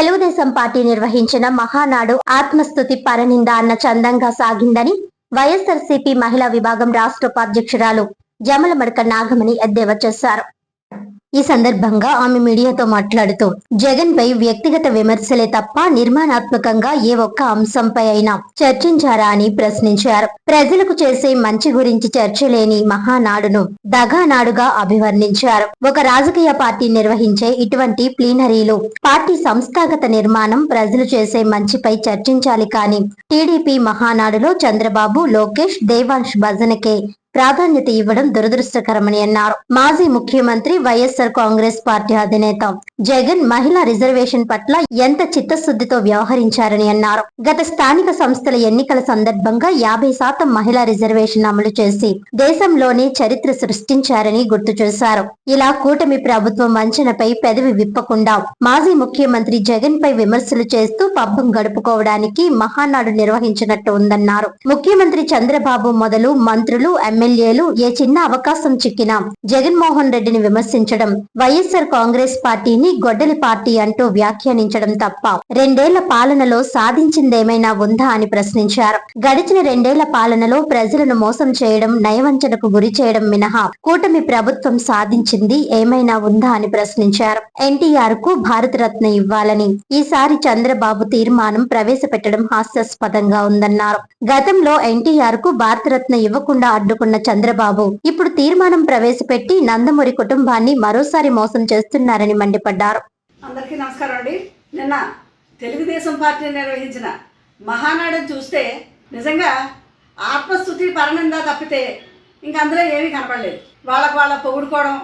Telugu Desam party నిర్వహించిన మహానాడు ఆత్మస్తుతి పరనింద అన్న చందంగా సాగిందని వైఎస్ఆర్సీపీ మహిళా విభాగం రాష్ట్ర ఉపాధ్యక్షురాలు జమలమడక నాగమణి ఎద్దేవా చేశారు. ఈ సందర్భంగా ఆమె మీడియాతో మాట్లాడుతూ జగన్ పై వ్యక్తిగత విమర్శలే తప్ప నిర్మాణాత్మకంగా ఏ ఒక్క అంశంపై అయినా చర్చించారా అని ప్రశ్నించారు. ప్రజలకు చేసే మంచి గురించి చర్చ లేని మహానాడును దగానాడుగా అభివర్ణించారు. ఒక రాజకీయ పార్టీ నిర్వహించే ఇటువంటి ప్లీనరీలు పార్టీ సంస్థాగత నిర్మాణం, ప్రజలు చేసే మంచిపై చర్చించాలి కానీ టీడీపీ మహానాడులో చంద్రబాబు, లోకేష్, దేవాంశ్ భజనకే ప్రాధాన్యత ఇవ్వడం దురదృష్టకరమని అన్నారు. మాజీ ముఖ్యమంత్రి, వైఎస్ఆర్ కాంగ్రెస్ పార్టీ అధినేత జగన్ మహిళా రిజర్వేషన్ పట్ల ఎంత చిత్తశుద్ధితో వ్యవహరించారని అన్నారు. గత స్థానిక సంస్థల ఎన్నికల సందర్భంగా 50% మహిళా రిజర్వేషన్ అమలు చేసి దేశంలోనే చరిత్ర సృష్టించారని గుర్తు చేశారు. ఇలా కూటమి ప్రభుత్వం వంచనపై పెదవి విప్పకుండా మాజీ ముఖ్యమంత్రి జగన్ పై విమర్శలు చేస్తూ పబ్బం గడుపుకోవడానికి మహానాడు నిర్వహించినట్టు ఉందన్నారు. ముఖ్యమంత్రి చంద్రబాబు మొదలు మంత్రులు, ఎమ్మెల్యేలు ఏ చిన్న అవకాశం చిక్కినా జగన్మోహన్ రెడ్డిని విమర్శించడం, వైఎస్ఆర్ కాంగ్రెస్ పార్టీని గొడ్డలి పార్టీ అంటూ వ్యాఖ్యానించడం తప్ప 2 ఏళ్ల పాలనలో సాధించిందేమైనా ఉందా అని ప్రశ్నించారు. గడిచిన 2 ఏళ్ల పాలనలో ప్రజలను మోసం చేయడం, నయవంచనకు గురి చేయడం మినహా కూటమి ప్రభుత్వం సాధించింది ఏమైనా ఉందా అని ప్రశ్నించారు. ఎన్టీఆర్ కు భారతరత్న ఇవ్వాలని ఈసారి చంద్రబాబు తీర్మానం ప్రవేశపెట్టడం హాస్యాస్పదంగా ఉందన్నారు. గతంలో ఎన్టీఆర్ కు భారతరత్న ఇవ్వకుండా అడ్డుకున్న చంద్రబాబు ఇప్పుడు తీర్మానం ప్రవేశపెట్టి నందమూరి కుటుంబాన్ని మరోసారి మోసం చేస్తున్నారని మండిపడ్డారు. అందరికీ నమస్కారం అండి. నిన్న తెలుగుదేశం పార్టీ నిర్వహించిన మహానాడుని చూస్తే నిజంగా ఆత్మస్తుతి పరనింద తప్పితే ఇంక అందులో ఏమీ కనపడలేదు. వాళ్ళ పొగుడుకోవడం,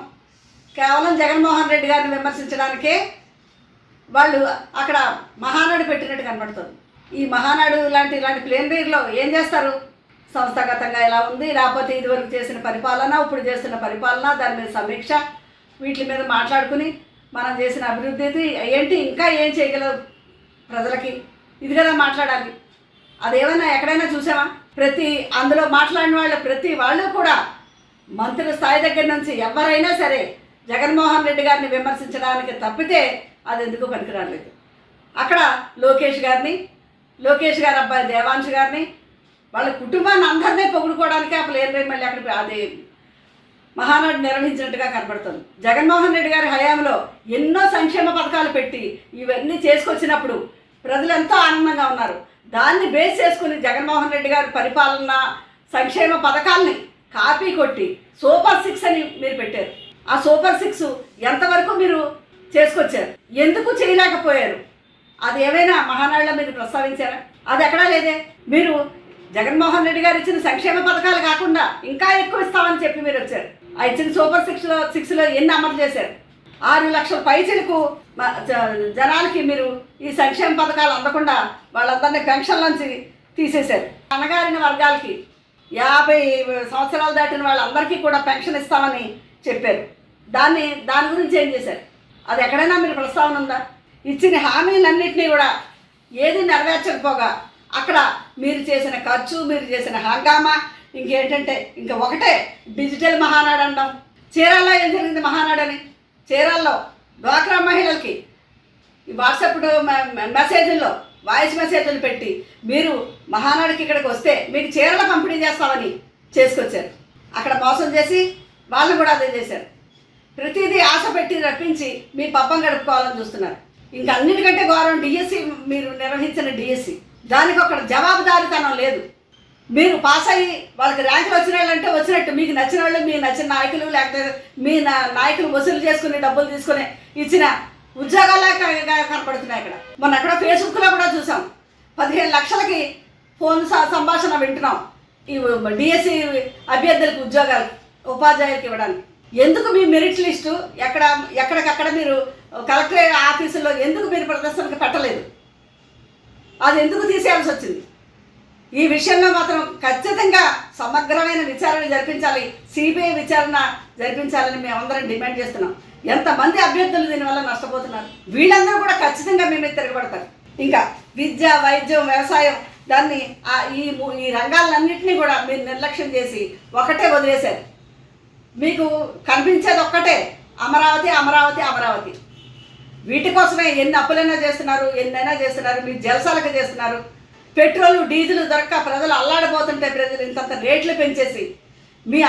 కేవలం జగన్మోహన్ రెడ్డి గారిని విమర్శించడానికే వాళ్ళు అక్కడ మహానాడు పెట్టినట్టు కనపడుతుంది. ఈ మహానాడు ఇలాంటి ప్లేనరీలో ఏం చేస్తారు? సంస్థాగతంగా ఎలా ఉంది, లేకపోతే ఇదివరకు చేసిన పరిపాలన, ఇప్పుడు చేస్తున్న పరిపాలన, దాని మీద సమీక్ష, వీటి మీద మాట్లాడుకుని మనం చేసిన అభివృద్ధి ఏంటి, ఇంకా ఏం చేయగలరు ప్రజలకి, ఇది కదా మాట్లాడాలి. అదేమైనా ఎక్కడైనా చూసామా? అందులో మాట్లాడిన ప్రతి వాళ్ళు కూడా మంత్రుల స్థాయి దగ్గర నుంచి ఎవరైనా సరే జగన్మోహన్ రెడ్డి గారిని విమర్శించడానికి తప్పితే అది ఎందుకు పనికిరాలేదు. అక్కడ లోకేష్ గారి అబ్బాయి దేవాంశ్ గారిని, వాళ్ళ కుటుంబాన్ని అందరినీ పొగుడుకోవడానికి ఆ ప్లేనరీ మళ్ళీ అక్కడ అది మహానాడు నిర్వహించినట్టుగా కనబడుతుంది. జగన్మోహన్ రెడ్డి గారి హయాంలో ఎన్నో సంక్షేమ పథకాలు పెట్టి ఇవన్నీ చేసుకొచ్చినప్పుడు ప్రజలు ఎంతో ఆనందంగా ఉన్నారు. దాన్ని బేస్ చేసుకుని జగన్మోహన్ రెడ్డి గారి పరిపాలన, సంక్షేమ పథకాల్ని కాపీ కొట్టి సూపర్ 6 అని మీరు పెట్టారు. ఆ సూపర్ 6 ఎంతవరకు మీరు చేసుకొచ్చారు? ఎందుకు చేయలేకపోయారు? అది ఏమైనా మహానాడులో మీరు ప్రస్తావించారా? అది ఎక్కడా లేదే. మీరు జగన్మోహన్ రెడ్డి గారు ఇచ్చిన సంక్షేమ పథకాలు కాకుండా ఇంకా ఎక్కువ ఇస్తామని చెప్పి మీరు వచ్చారు. ఆ ఇచ్చిన సూపర్ 6లో ఎన్ని అమలు చేశారు? 6 లక్షల పైచలకు జనాలకి మీరు ఈ సంక్షేమ పథకాలు అందకుండా వాళ్ళందరినీ పెన్షన్ నుంచి తీసేశారు. అణగారిన వర్గాలకి 50 సంవత్సరాలు దాటిన వాళ్ళందరికీ కూడా పెన్షన్ ఇస్తామని చెప్పారు. దాని గురించి ఏం చేశారు? అది ఎక్కడైనా మీరు ప్రస్తావన ఉందా? ఇచ్చిన హామీలన్నింటినీ కూడా ఏది నెరవేర్చకపోగా అక్కడ మీరు చేసిన ఖర్చు, మీరు చేసిన హంగామా, ఇంకేంటంటే ఇంకా ఒకటే డిజిటల్ మహానాడు అంటాం. చీరాల్లో ఏం జరిగింది మహానాడు అని? చీరాల్లో డ్వాక్రా మహిళలకి ఈ వాట్సాప్ మెసేజ్ల్లో వాయిస్ మెసేజ్లు పెట్టి మీరు మహానాడుకి ఇక్కడికి వస్తే మీకు చీరల పంపిణీ చేస్తామని చేసుకొచ్చారు. అక్కడ మోసం చేసి వాళ్ళు కూడా అదే చేశారు. ప్రతిదీ ఆశ పెట్టి రప్పించి మీ పబ్బం గడుపుకోవాలని చూస్తున్నారు. ఇంకా అన్నిటికంటే గౌరవం డిఎస్సి, మీరు నిర్వహించిన డిఎస్సి, దానికి ఒక జవాబుదారీతనం లేదు. మీరు పాస్ అయ్యి వాళ్ళకి ర్యాంకులు వచ్చిన వాళ్ళంటే వచ్చినట్టు మీకు నచ్చిన వాళ్ళు, మీకు నచ్చిన నాయకులు, లేకపోతే మీ నాయకులు వసూలు చేసుకుని డబ్బులు తీసుకుని ఇచ్చిన ఉద్యోగాలే కనపడుతున్నాయి. అక్కడ మొన్న అక్కడ ఫేస్బుక్లో కూడా చూసాం, 15 లక్షలకి ఫోన్ సంభాషణ వింటున్నాం ఈ డిఎస్సి అభ్యర్థులకు ఉద్యోగాలు, ఉపాధ్యాయులకు ఇవ్వడానికి. ఎందుకు మీ మెరిట్ లిస్టు ఎక్కడికక్కడ మీరు కలెక్టరేట్ ఆఫీసుల్లో ఎందుకు మీరు ప్రదర్శనకు పెట్టలేదు? అది ఎందుకు తీసేయాల్సి వచ్చింది? ఈ విషయంలో మాత్రం ఖచ్చితంగా సమగ్రమైన విచారణ జరిపించాలి, సిబిఐ విచారణ జరిపించాలని మేమందరం డిమాండ్ చేస్తున్నాం. ఎంతమంది అభ్యర్థులు దీనివల్ల నష్టపోతున్నారు? వీళ్ళందరూ కూడా ఖచ్చితంగా మేము తిరగబడతారు. ఇంకా విద్య, వైద్యం, వ్యవసాయం, దాన్ని ఈ రంగాలన్నింటినీ కూడా మీరు నిర్లక్ష్యం చేసి ఒకటే వీటి కోసమే ఎన్ని అప్పులైనా చేస్తున్నారు, ఎన్నైనా చేస్తున్నారు, మీరు జలసాలకు చేస్తున్నారు. పెట్రోల్ డీజిల్ దొరక్క ప్రజలు అల్లాడిపోతుంటే ప్రజలు ఇంతంత రేట్లు పెంచేసి మీ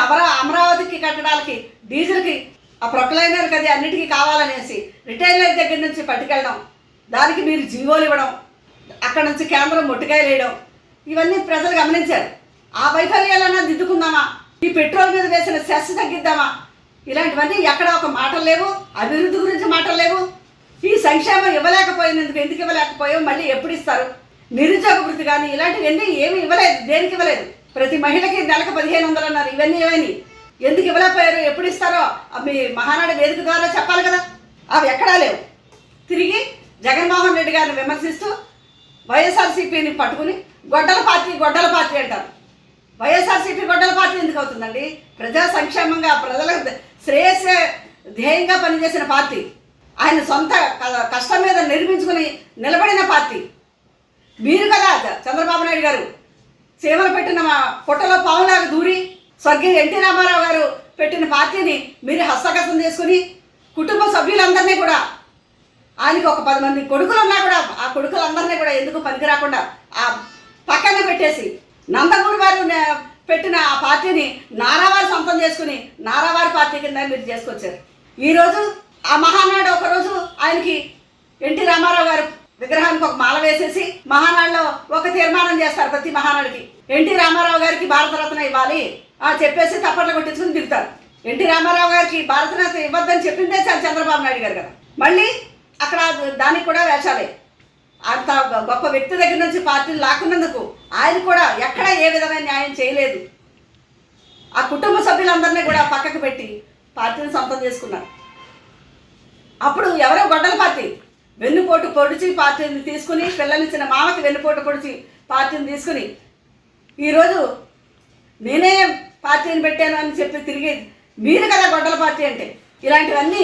అమరావతికి కట్టడాలకి డీజిల్కి ఆ ప్రొక్లైనర్ అది అన్నిటికీ కావాలనేసి రిటైలర్ దగ్గర నుంచి పట్టుకెళ్ళడం, దానికి మీరు జీవోలు ఇవ్వడం, అక్కడ నుంచి కేంద్రం మొట్టికాయలు వేయడం, ఇవన్నీ ప్రజలు గమనించారు. ఆ వైఫల్యాలన్నా దిద్దుకుందామా, ఈ పెట్రోల్ మీద వేసిన సెస్ తగ్గిద్దామా, ఇలాంటివన్నీ ఎక్కడ ఒక మాటలు లేవు. అభివృద్ధి గురించి మాటలు లేవు. ఈ సంక్షేమం ఇవ్వలేకపోయినందుకు ఎందుకు ఇవ్వలేకపోయావు, మళ్ళీ ఎప్పుడు ఇస్తారు, నిరుద్యోగ వృత్తి కానీ ఇలాంటివన్నీ ఏమి ఇవ్వలేదు. దేనికి ఇవ్వలేదు? ప్రతి మహిళకి నెలకు 1500 అన్నారు. ఇవన్నీ ఏమైనా ఎందుకు ఇవ్వలేకపోయారు, ఎప్పుడు ఇస్తారో మీ మహానాడు వేదిక ద్వారా చెప్పాలి కదా. అవి ఎక్కడా లేవు. తిరిగి జగన్మోహన్ రెడ్డి గారిని విమర్శిస్తూ వైఎస్ఆర్సీపీని పట్టుకుని గొడ్డల పార్టీ అంటారు. వైఎస్ఆర్సీపీ గొడ్డల పార్టీ ఎందుకు అవుతుందండి? ప్రజా సంక్షేమంగా ప్రజల శ్రేయస్సే ధ్యేయంగా పనిచేసిన పార్టీ, ఆయన సొంత కష్టం మీద నిర్మించుకుని నిలబడిన పార్టీ. మీరు కదా చంద్రబాబు నాయుడు గారు సేవలు పెట్టిన పొట్టలో పావులాగా దూరి స్వర్గీయ ఎన్టీ రామారావు గారు పెట్టిన పార్టీని మీరు హస్తగతం చేసుకుని కుటుంబ సభ్యులందరినీ కూడా, ఆయనకి ఒక 10 మంది కొడుకులు ఉన్నా కూడా ఆ కొడుకులందరినీ కూడా ఎందుకు పనికి రాకుండా ఆ పక్కన పెట్టేసి నందమూరి వారు పెట్టిన ఆ పార్టీని నారావారి సొంతం చేసుకుని నారావారి పార్టీ కింద మీరు చేసుకొచ్చారు. ఈరోజు ఆ మహానాడు ఒకరోజు ఆయనకి ఎన్టీ రామారావు గారు విగ్రహానికి ఒక మాల వేసేసి మహానాడులో ఒక తీర్మానం చేస్తారు. ప్రతి మహానాడుకి ఎన్టీ రామారావు గారికి భారతరత్న ఇవ్వాలి చెప్పేసి తప్పట్లు కొట్టించుకుని దిగుతారు. ఎన్టీ రామారావు గారికి భారతరత్న ఇవ్వద్దని చెప్పిందే చంద్రబాబు నాయుడు గారు కదా. మళ్ళీ అక్కడ దానికి కూడా వేషాలే. అంత గొప్ప వ్యక్తి దగ్గర నుంచి పార్టీని లాక్కున్నందుకు ఆయన కూడా ఎక్కడ ఏ విధమైన న్యాయం చేయలేదు. ఆ కుటుంబ సభ్యులందరినీ కూడా పక్కకు పెట్టి పార్టీని సొంతం చేసుకున్నారు. అప్పుడు ఎవరో గొడ్డల పార్టీ వెన్నుపోటు పొడిచి పార్టీని తీసుకుని, పిల్లనిచ్చిన మామకి వెన్నుపోటు పొడిచి పార్టీని తీసుకుని ఈరోజు నేనే పార్టీని పెట్టాను అని చెప్పి తిరిగి మీరు కదా గొడ్డల పార్టీ అంటే. ఇలాంటివన్నీ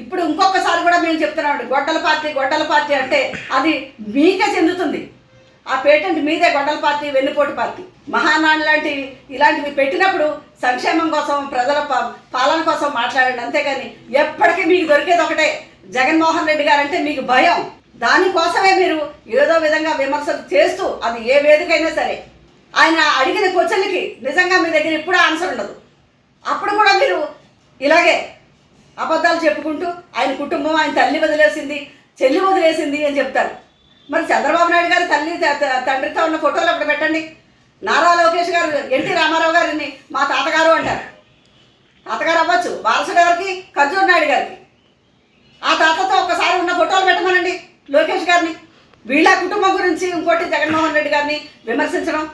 ఇప్పుడు ఇంకొకసారి కూడా మేము చెప్తున్నామండి, గొడ్డల పార్టీ అంటే అది మీకే చెందుతుంది. ఆ పేటెంట్ మీదే, గొడ్డల పార్టీ, వెన్నుపోటు పార్టీ. మహానాడు లాంటివి ఇలాంటివి పెట్టినప్పుడు సంక్షేమం కోసం, ప్రజల పాలన కోసం మాట్లాడండి, అంతేగాని ఎప్పటికీ మీకు దొరికేది ఒకటే, జగన్మోహన్ రెడ్డి గారు అంటే మీకు భయం. దానికోసమే మీరు ఏదో విధంగా విమర్శలు చేస్తూ, అది ఏ వేదికైనా సరే, ఆయన అడిగిన క్వశ్చన్లకి నిజంగా మీ దగ్గర ఎప్పుడూ ఆన్సర్ ఉండదు. అప్పుడు కూడా మీరు ఇలాగే అబద్ధాలు చెప్పుకుంటూ ఆయన కుటుంబం, ఆయన తల్లి వదిలేసింది, చెల్లి వదిలేసింది అని చెప్తారు. మరి చంద్రబాబు నాయుడు గారు తండ్రితో ఉన్న ఫోటోలు అక్కడ పెట్టండి. నారా లోకేష్ గారు ఎన్టీ రామారావు గారిని మా తాతగారు అంటారు. తాతగారు అవ్వచ్చు, వారసుడు ఎవరికి? ఖర్జూర్ నాయుడు గారికి. ఆ తాతతో ఒకసారి ఉన్న ఫోటోలు పెట్టమనండి లోకేష్ గారిని. వీళ్ళ కుటుంబం గురించి ఇంకోటి జగన్మోహన్ రెడ్డి గారిని విమర్శించడం,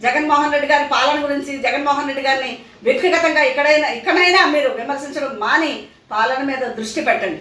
జగన్మోహన్ రెడ్డి గారి పాలన గురించి, జగన్మోహన్ రెడ్డి గారిని వ్యక్తిగతంగా ఇక్కడైనా మీరు విమర్శించడం మాని పాలన మీద దృష్టి పెట్టండి.